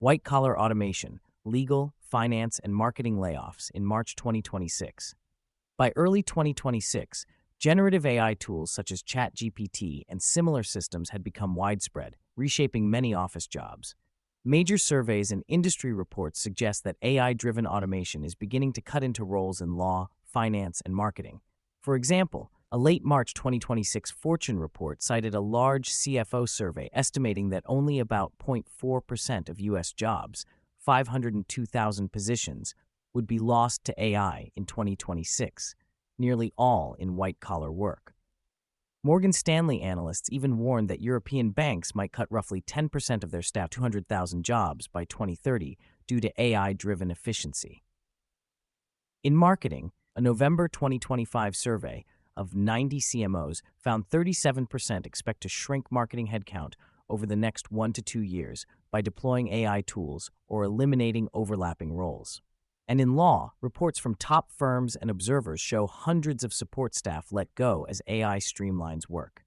white-collar automation, legal, finance, and marketing layoffs in March 2026. By early 2026, generative AI tools such as ChatGPT and similar systems had become widespread, reshaping many office jobs. Major surveys and industry reports suggest that AI-driven automation is beginning to cut into roles in law, finance, and marketing. For example, a late March 2026 Fortune report cited a large CFO survey estimating that only about 0.4% of U.S. jobs, 502,000 positions, would be lost to AI in 2026, nearly all in white-collar work. Morgan Stanley analysts even warned that European banks might cut roughly 10% of their staff, 200,000 jobs, by 2030 due to AI-driven efficiency. In marketing, a November 2025 survey of 90 CMOs found 37% expect to shrink marketing headcount over the next 1 to 2 years by deploying AI tools or eliminating overlapping roles. And in law, reports from top firms and observers show hundreds of support staff let go as AI streamlines work.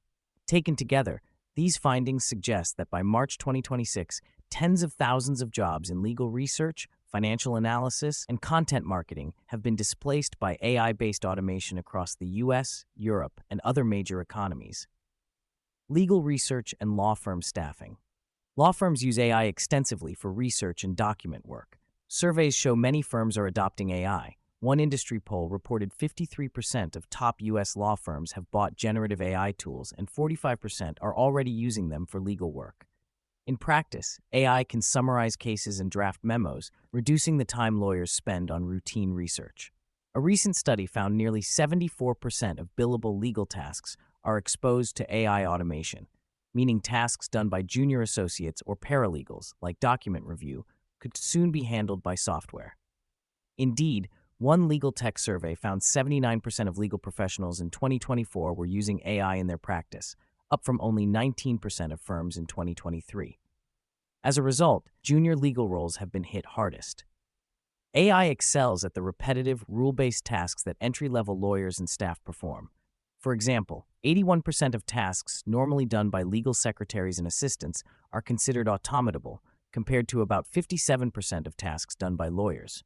Taken together, these findings suggest that by March 2026, tens of thousands of jobs in legal research, financial analysis, and content marketing have been displaced by AI-based automation across the US, Europe, and other major economies. Legal research and law firm staffing. Law firms use AI extensively for research and document work. Surveys show many firms are adopting AI. One industry poll reported 53% of top U.S. law firms have bought generative AI tools and 45% are already using them for legal work. In practice, AI can summarize cases and draft memos, reducing the time lawyers spend on routine research. A recent study found nearly 74% of billable legal tasks are exposed to AI automation, meaning tasks done by junior associates or paralegals, like document review, could soon be handled by software. Indeed, one legal tech survey found 79% of legal professionals in 2024 were using AI in their practice, up from only 19% of firms in 2023. As a result, junior legal roles have been hit hardest. AI excels at the repetitive, rule-based tasks that entry-level lawyers and staff perform. For example, 81% of tasks normally done by legal secretaries and assistants are considered automatable, compared to about 57% of tasks done by lawyers.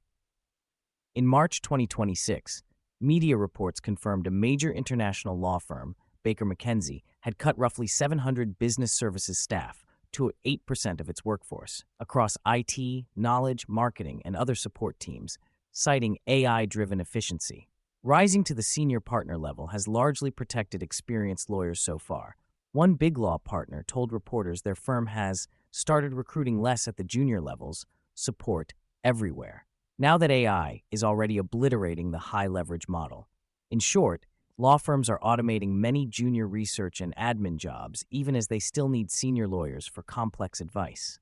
In March 2026, media reports confirmed a major international law firm, Baker McKenzie, had cut roughly 700 business services staff to 8% of its workforce across IT, knowledge, marketing, and other support teams, citing AI-driven efficiency. Rising to the senior partner level has largely protected experienced lawyers so far. One big law partner told reporters their firm has started recruiting less at the junior levels, support everywhere, now that AI is already obliterating the high-leverage model. In short, law firms are automating many junior research and admin jobs even as they still need senior lawyers for complex advice.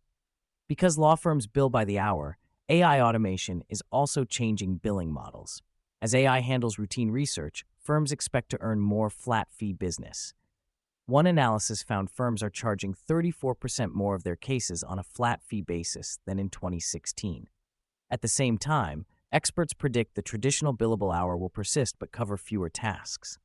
Because law firms bill by the hour, AI automation is also changing billing models. As AI handles routine research, firms expect to earn more flat-fee business. One analysis found firms are charging 34% more of their cases on a flat-fee basis than in 2016. At the same time, experts predict the traditional billable hour will persist but cover fewer tasks.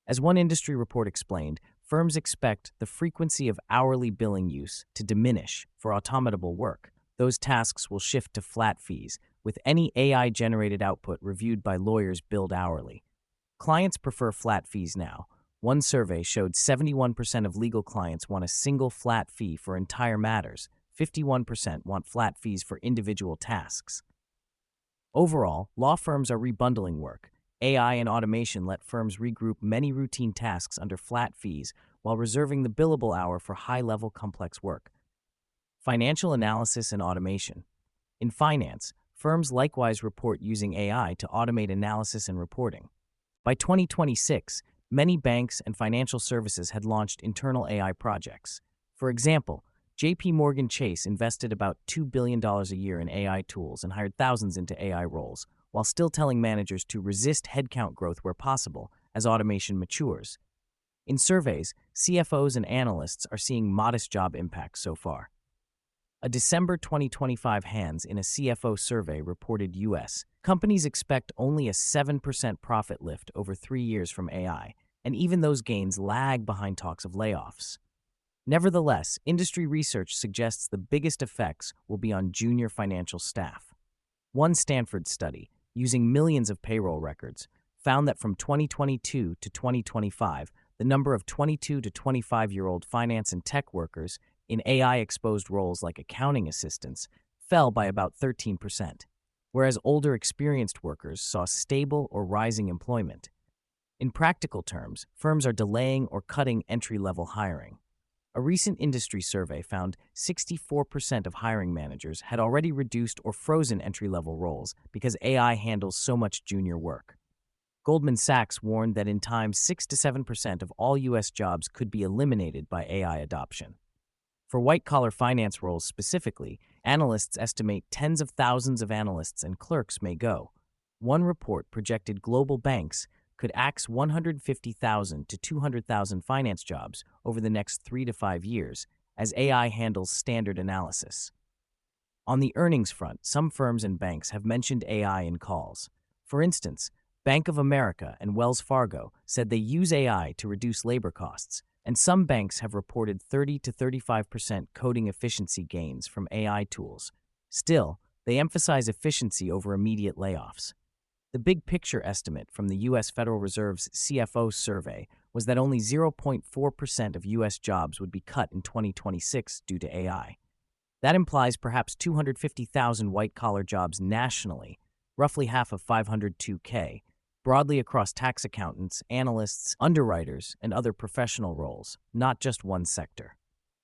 As one industry report explained, firms expect the frequency of hourly billing use to diminish for automatable work. Those tasks will shift to flat fees, with any AI-generated output reviewed by lawyers billed hourly. Clients prefer flat fees now. One survey showed 71% of legal clients want a single flat fee for entire matters. 51% want flat fees for individual tasks. Overall, law firms are rebundling work. AI and automation let firms regroup many routine tasks under flat fees while reserving the billable hour for high-level complex work. Financial analysis and automation. In finance, firms likewise report using AI to automate analysis and reporting. By 2026, many banks and financial services had launched internal AI projects. For example, J.P. Morgan Chase invested about $2 billion a year in AI tools and hired thousands into AI roles, while still telling managers to resist headcount growth where possible as automation matures. In surveys, CFOs and analysts are seeing modest job impacts so far. A December 2025 Hands in a CFO survey reported U.S. companies expect only a 7% profit lift over 3 years from AI, and even those gains lag behind talks of layoffs. Nevertheless, industry research suggests the biggest effects will be on junior financial staff. One Stanford study, using millions of payroll records, found that from 2022 to 2025, the number of 22 to 25-year-old finance and tech workers in AI-exposed roles like accounting assistants fell by about 13%, whereas older experienced workers saw stable or rising employment. In practical terms, firms are delaying or cutting entry-level hiring. A recent industry survey found 64% of hiring managers had already reduced or frozen entry-level roles because AI handles so much junior work. Goldman Sachs warned that in time 6 to 7% of all U.S. jobs could be eliminated by AI adoption. For white-collar finance roles specifically, analysts estimate tens of thousands of analysts and clerks may go. One report projected global banks could axe 150,000 to 200,000 finance jobs over the next 3 to 5 years as AI handles standard analysis. On the earnings front, some firms and banks have mentioned AI in calls. For instance, Bank of America and Wells Fargo said they use AI to reduce labor costs, and some banks have reported 30 to 35% coding efficiency gains from AI tools. Still, they emphasize efficiency over immediate layoffs. The big picture estimate from the U.S. Federal Reserve's CFO survey was that only 0.4% of U.S. jobs would be cut in 2026 due to AI. That implies perhaps 250,000 white-collar jobs nationally, roughly half of 502K, broadly across tax accountants, analysts, underwriters, and other professional roles, not just one sector.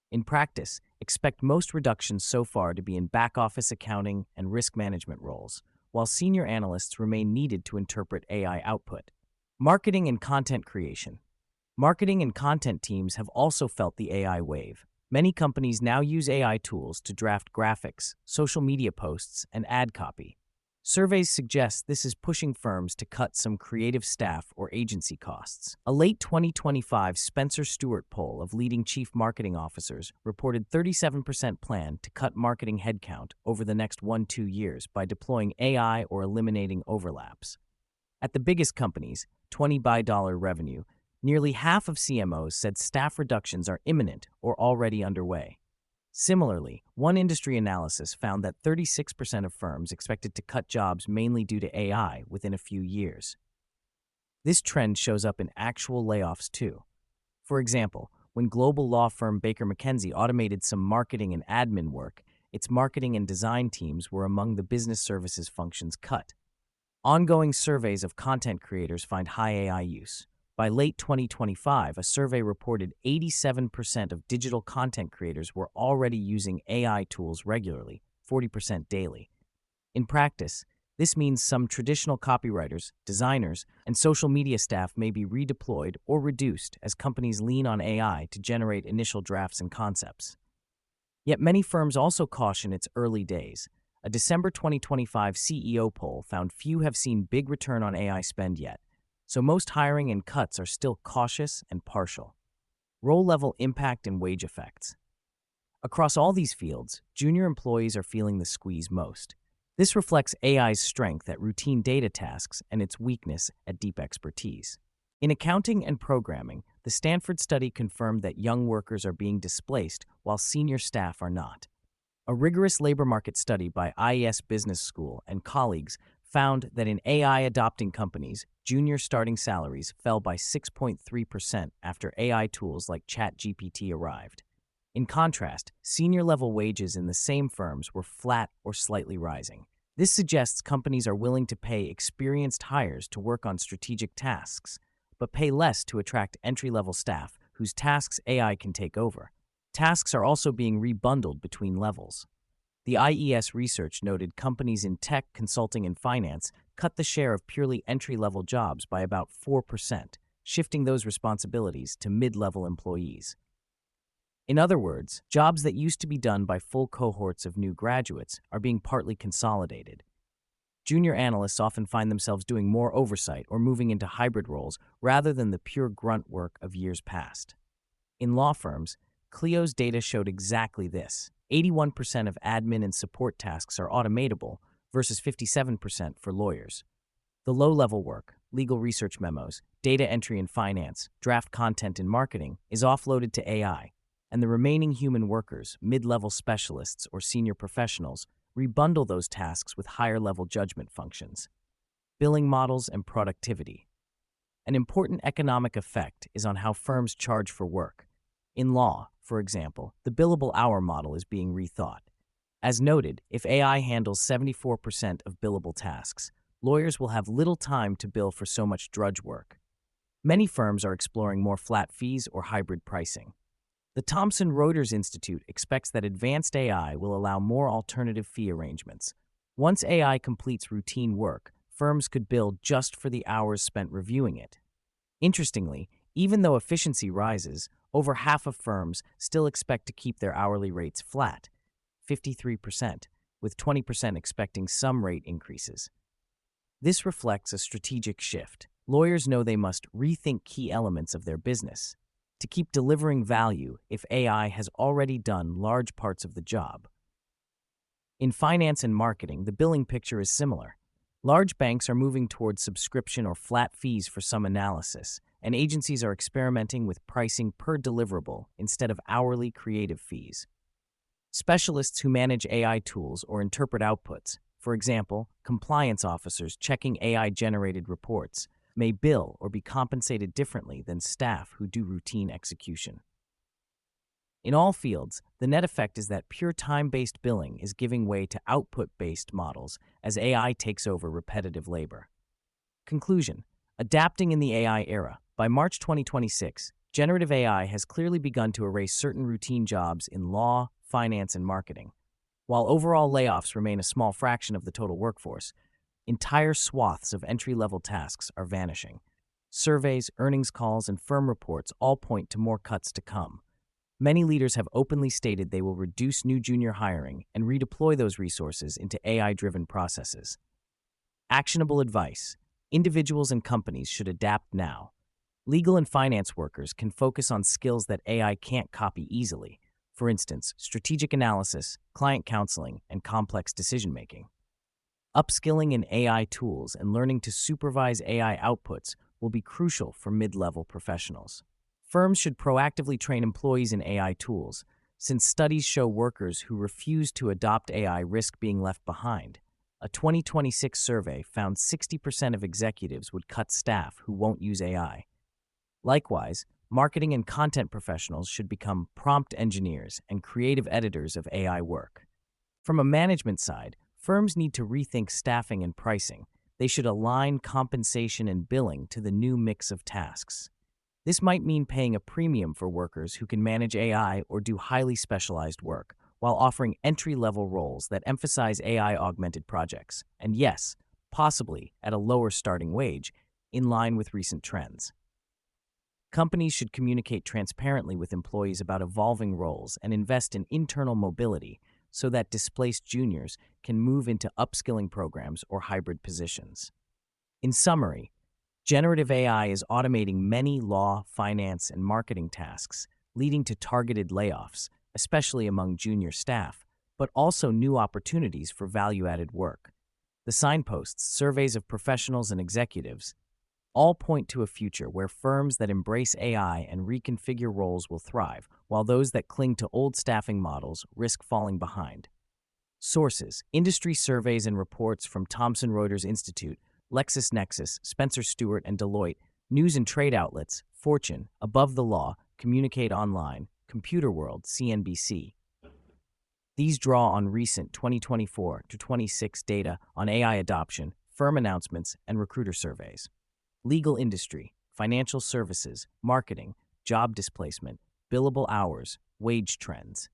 In practice, expect most reductions so far to be in back-office accounting and risk management roles, while senior analysts remain needed to interpret AI output. Marketing and content creation. Marketing and content teams have also felt the AI wave. Many companies now use AI tools to draft graphics, social media posts, and ad copy. Surveys suggest this is pushing firms to cut some creative staff or agency costs. A late 2025 Spencer Stuart poll of leading chief marketing officers reported 37% plan to cut marketing headcount over the next 1-2 years by deploying AI or eliminating overlaps. At the biggest companies, 20 by dollar revenue, nearly half of CMOs said staff reductions are imminent or already underway. Similarly, one industry analysis found that 36% of firms expected to cut jobs mainly due to AI within a few years. This trend shows up in actual layoffs too. For example, when global law firm Baker McKenzie automated some marketing and admin work, its marketing and design teams were among the business services functions cut. Ongoing surveys of content creators find high AI use. By late 2025, a survey reported 87% of digital content creators were already using AI tools regularly, 40% daily. In practice, this means some traditional copywriters, designers, and social media staff may be redeployed or reduced as companies lean on AI to generate initial drafts and concepts. Yet many firms also caution it's early days. A December 2025 CEO poll found few have seen big return on AI spend yet, so most hiring and cuts are still cautious and partial. Role-level impact and wage effects. Across all these fields, junior employees are feeling the squeeze most. This reflects AI's strength at routine data tasks and its weakness at deep expertise. In accounting and programming, the Stanford study confirmed that young workers are being displaced while senior staff are not. A rigorous labor market study by IES Business School and colleagues found that in AI-adopting companies, junior starting salaries fell by 6.3% after AI tools like ChatGPT arrived. In contrast, senior-level wages in the same firms were flat or slightly rising. This suggests companies are willing to pay experienced hires to work on strategic tasks, but pay less to attract entry-level staff whose tasks AI can take over. Tasks are also being rebundled between levels. The IES research noted companies in tech, consulting, and finance cut the share of purely entry-level jobs by about 4%, shifting those responsibilities to mid-level employees. In other words, jobs that used to be done by full cohorts of new graduates are being partly consolidated. Junior analysts often find themselves doing more oversight or moving into hybrid roles rather than the pure grunt work of years past. In law firms, Clio's data showed exactly this. 81% of admin and support tasks are automatable versus 57% for lawyers. The low-level work, legal research memos, data entry in finance, draft content in marketing, is offloaded to AI. and the remaining human workers, mid-level specialists or senior professionals, rebundle those tasks with higher-level judgment functions. Billing models and productivity. An important economic effect is on how firms charge for work. In law, for example, the billable hour model is being rethought. As noted, if AI handles 74% of billable tasks, lawyers will have little time to bill for so much drudge work. Many firms are exploring more flat fees or hybrid pricing. The Thomson Reuters Institute expects that advanced AI will allow more alternative fee arrangements. Once AI completes routine work, firms could bill just for the hours spent reviewing it. Interestingly, even though efficiency rises, over half of firms still expect to keep their hourly rates flat, 53%, with 20% expecting some rate increases. This reflects a strategic shift. Lawyers know they must rethink key elements of their business to keep delivering value if AI has already done large parts of the job. In finance and marketing, the billing picture is similar. Large banks are moving towards subscription or flat fees for some analysis, and agencies are experimenting with pricing per deliverable instead of hourly creative fees. Specialists who manage AI tools or interpret outputs, for example, compliance officers checking AI-generated reports, may bill or be compensated differently than staff who do routine execution. In all fields, the net effect is that pure time-based billing is giving way to output-based models as AI takes over repetitive labor. Conclusion: adapting in the AI era. By March 2026, generative AI has clearly begun to erase certain routine jobs in law, finance, and marketing. While overall layoffs remain a small fraction of the total workforce, entire swaths of entry-level tasks are vanishing. Surveys, earnings calls, and firm reports all point to more cuts to come. Many leaders have openly stated they will reduce new junior hiring and redeploy those resources into AI-driven processes. Actionable advice: individuals and companies should adapt now. Legal and finance workers can focus on skills that AI can't copy easily. For instance, strategic analysis, client counseling, and complex decision-making. Upskilling in AI tools and learning to supervise AI outputs will be crucial for mid-level professionals. Firms should proactively train employees in AI tools, since studies show workers who refuse to adopt AI risk being left behind. A 2026 survey found 60% of executives would cut staff who won't use AI. Likewise, marketing and content professionals should become prompt engineers and creative editors of AI work. From a management side, firms need to rethink staffing and pricing. They should align compensation and billing to the new mix of tasks. This might mean paying a premium for workers who can manage AI or do highly specialized work, while offering entry-level roles that emphasize AI-augmented projects, and yes, possibly at a lower starting wage, in line with recent trends. Companies should communicate transparently with employees about evolving roles and invest in internal mobility so that displaced juniors can move into upskilling programs or hybrid positions. In summary, generative AI is automating many law, finance, and marketing tasks, leading to targeted layoffs, especially among junior staff, but also new opportunities for value-added work. The signposts, surveys of professionals and executives, all point to a future where firms that embrace AI and reconfigure roles will thrive, while those that cling to old staffing models risk falling behind. Sources: industry surveys and reports from Thomson Reuters Institute, LexisNexis, Spencer Stuart and Deloitte, news and trade outlets, Fortune, Above the Law, Communicate Online, Computer World, CNBC. These draw on recent 2024-26 data on AI adoption, firm announcements, and recruiter surveys. Legal industry, financial services, marketing, job displacement, billable hours, wage trends.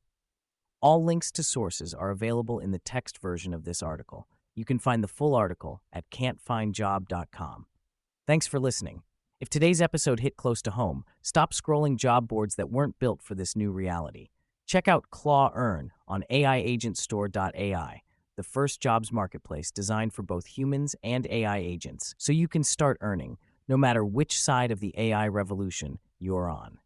All links to sources are available in the text version of this article. You can find the full article at can'tfindjob.com. Thanks for listening. If today's episode hit close to home, stop scrolling job boards that weren't built for this new reality. Check out Claw Earn on AIagentstore.ai, the first jobs marketplace designed for both humans and AI agents, so you can start earning, no matter which side of the AI revolution you're on.